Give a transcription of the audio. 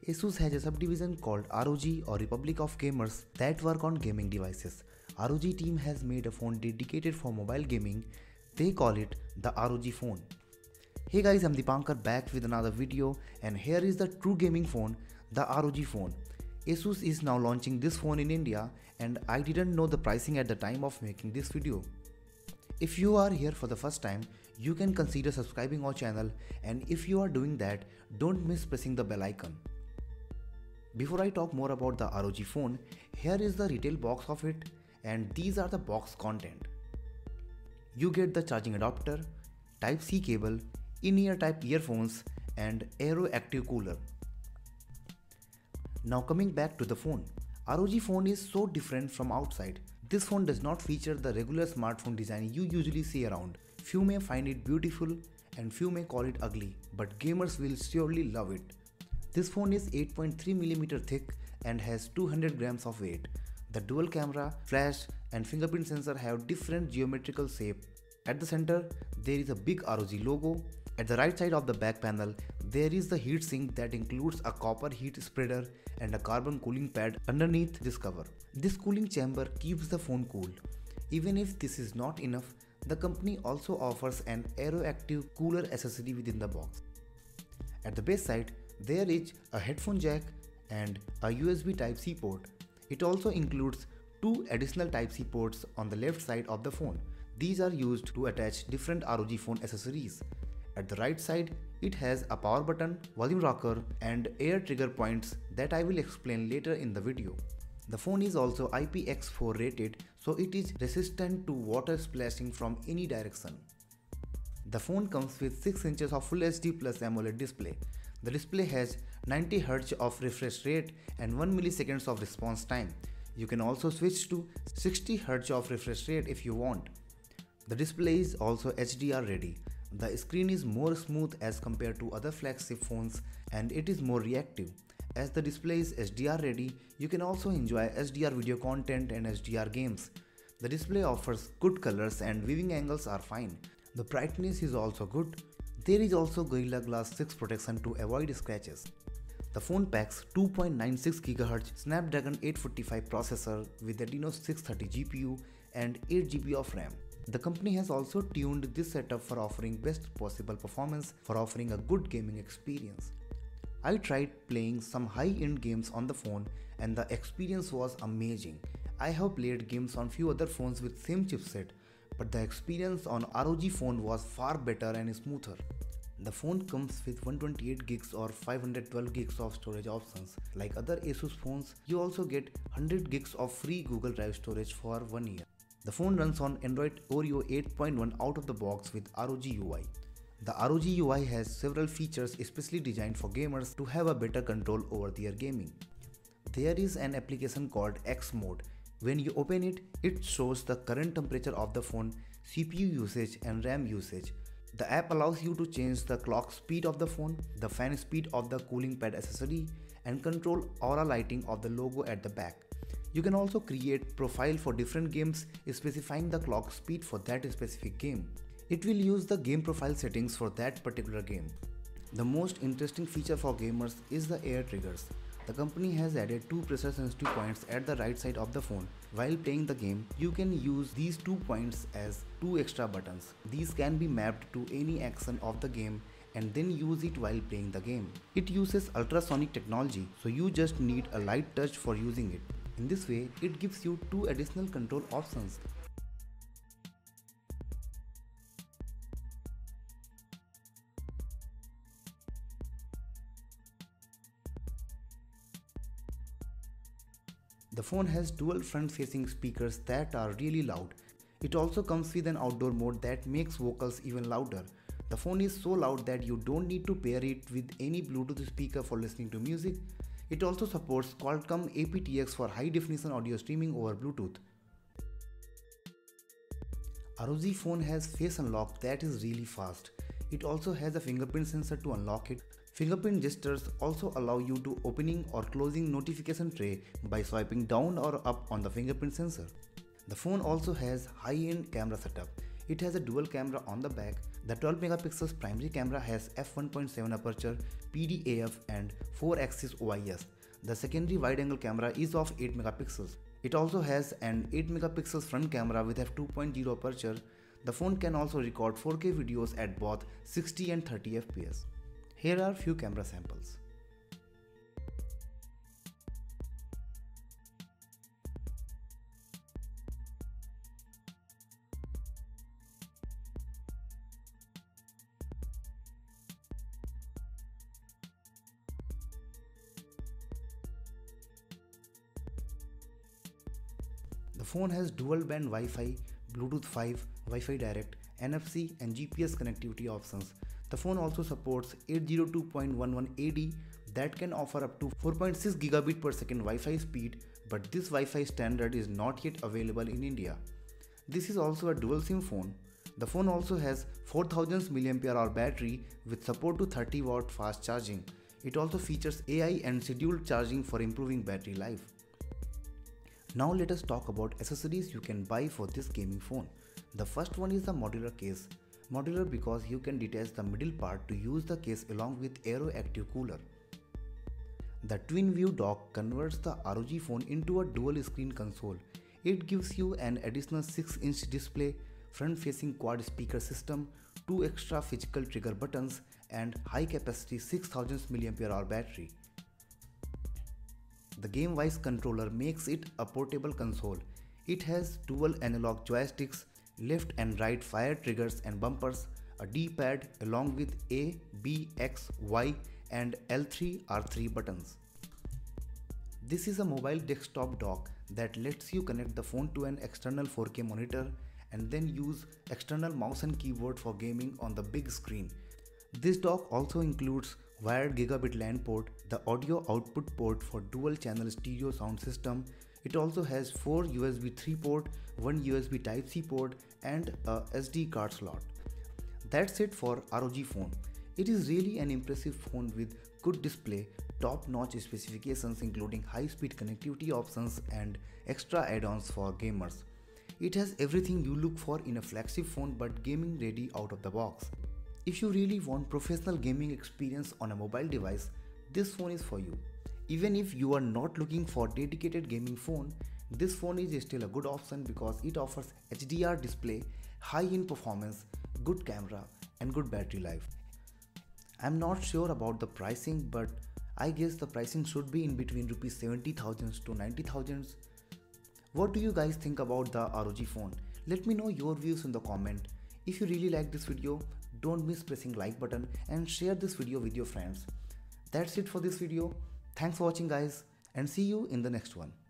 Asus has a subdivision called ROG or Republic of Gamers that work on gaming devices. ROG team has made a phone dedicated for mobile gaming. They call it the ROG Phone. Hey guys, I'm Dipankar back with another video, and here is the true gaming phone, the ROG Phone. Asus is now launching this phone in India, and I didn't know the pricing at the time of making this video. If you are here for the first time, you can consider subscribing our channel, and if you are doing that, don't miss pressing the bell icon. Before I talk more about the ROG Phone, here is the retail box of it, and these are the box content. You get the charging adapter, Type-C cable, in-ear type earphones, and Aero active cooler. Now coming back to the phone. ROG Phone is so different from outside. This phone does not feature the regular smartphone design you usually see around. Few may find it beautiful and few may call it ugly, but gamers will surely love it. This phone is 8.3mm thick and has 200 grams of weight. The dual camera, flash and fingerprint sensor have different geometrical shape. At the center, there is a big ROG logo. At the right side of the back panel, there is the heatsink that includes a copper heat spreader and a carbon cooling pad underneath this cover. This cooling chamber keeps the phone cool. Even if this is not enough, the company also offers an Aero active cooler accessory within the box. At the base side, there is a headphone jack and a USB Type-C port. It also includes two additional Type-C ports on the left side of the phone. These are used to attach different ROG phone accessories. At the right side, it has a power button, volume rocker and air trigger points that I will explain later in the video. The phone is also IPX4 rated, so it is resistant to water splashing from any direction. The phone comes with 6 inches of Full HD Plus AMOLED display. The display has 90 Hz of refresh rate and 1 milliseconds of response time. You can also switch to 60 Hz of refresh rate if you want. The display is also HDR ready. The screen is more smooth as compared to other flagship phones, and it is more reactive. As the display is HDR ready, you can also enjoy HDR video content and HDR games. The display offers good colors and viewing angles are fine. The brightness is also good. There is also Gorilla Glass 6 protection to avoid scratches. The phone packs 2.96 GHz Snapdragon 845 processor with Adreno 630 GPU and 8 GB of RAM. The company has also tuned this setup for offering best possible performance for offering a good gaming experience. I tried playing some high-end games on the phone and the experience was amazing. I have played games on few other phones with same chipset, but the experience on ROG Phone was far better and smoother. The phone comes with 128 gigs or 512 gigs of storage options. Like other Asus phones, you also get 100 gigs of free Google Drive storage for 1 year. The phone runs on Android Oreo 8.1 out of the box with ROG UI. The ROG UI has several features especially designed for gamers to have a better control over their gaming. There is an application called X Mode. When you open it, it shows the current temperature of the phone, CPU usage and RAM usage. The app allows you to change the clock speed of the phone, the fan speed of the cooling pad accessory, and control aura lighting of the logo at the back. You can also create profile for different games, specifying the clock speed for that specific game. It will use the game profile settings for that particular game. The most interesting feature for gamers is the air triggers. The company has added 2 pressure sensitive points at the right side of the phone. While playing the game, you can use these 2 points as 2 extra buttons. These can be mapped to any action of the game and then use it while playing the game. It uses ultrasonic technology, so you just need a light touch for using it. In this way, it gives you 2 additional control options. The phone has dual front-facing speakers that are really loud. It also comes with an outdoor mode that makes vocals even louder. The phone is so loud that you don't need to pair it with any Bluetooth speaker for listening to music. It also supports Qualcomm aptX for high-definition audio streaming over Bluetooth. ROG Phone has face unlock that is really fast. It also has a fingerprint sensor to unlock it. Fingerprint gestures also allow you to opening or closing notification tray by swiping down or up on the fingerprint sensor. The phone also has high-end camera setup. It has a dual camera on the back. The 12 megapixels primary camera has f1.7 aperture, PDAF and 4-axis OIS. The secondary wide-angle camera is of 8 megapixels. It also has an 8 megapixels front camera with f2.0 aperture. The phone can also record 4K videos at both 60 and 30 fps. Here are few camera samples. The phone has dual band Wi-Fi, Bluetooth 5, Wi-Fi Direct, NFC and GPS connectivity options. The phone also supports 802.11ad that can offer up to 4.6 gigabit per second Wi-Fi speed, but this Wi-Fi standard is not yet available in India. This is also a dual SIM phone. The phone also has 4000 mAh battery with support to 30 watt fast charging. It also features AI and scheduled charging for improving battery life. Now let us talk about accessories you can buy for this gaming phone. The first one is the modular case. Modular because you can detach the middle part to use the case along with Aero Active Cooler. The twin view dock converts the ROG phone into a dual screen console. It gives you an additional 6-inch display, front facing quad speaker system, 2 extra physical trigger buttons and high capacity 6000 mAh battery. The GameWise controller makes it a portable console. It has dual analog joysticks, left and right fire triggers and bumpers, a D-pad along with A, B, X, Y and L3, R3 buttons. This is a mobile desktop dock that lets you connect the phone to an external 4K monitor and then use external mouse and keyboard for gaming on the big screen. This dock also includes wired gigabit LAN port, the audio output port for dual channel stereo sound system. It also has 4 USB 3 port, 1 USB Type-C port and a SD card slot. That's it for ROG phone. It is really an impressive phone with good display, top-notch specifications including high-speed connectivity options and extra add-ons for gamers. It has everything you look for in a flagship phone but gaming ready out of the box. If you really want professional gaming experience on a mobile device, this phone is for you. Even if you are not looking for dedicated gaming phone, this phone is still a good option because it offers HDR display, high-end performance, good camera and good battery life. I'm not sure about the pricing, but I guess the pricing should be in between Rs 70,000 to 90,000. What do you guys think about the ROG phone? Let me know your views in the comment. If you really like this video, don't miss pressing like button and share this video with your friends. That's it for this video. Thanks for watching guys and see you in the next one.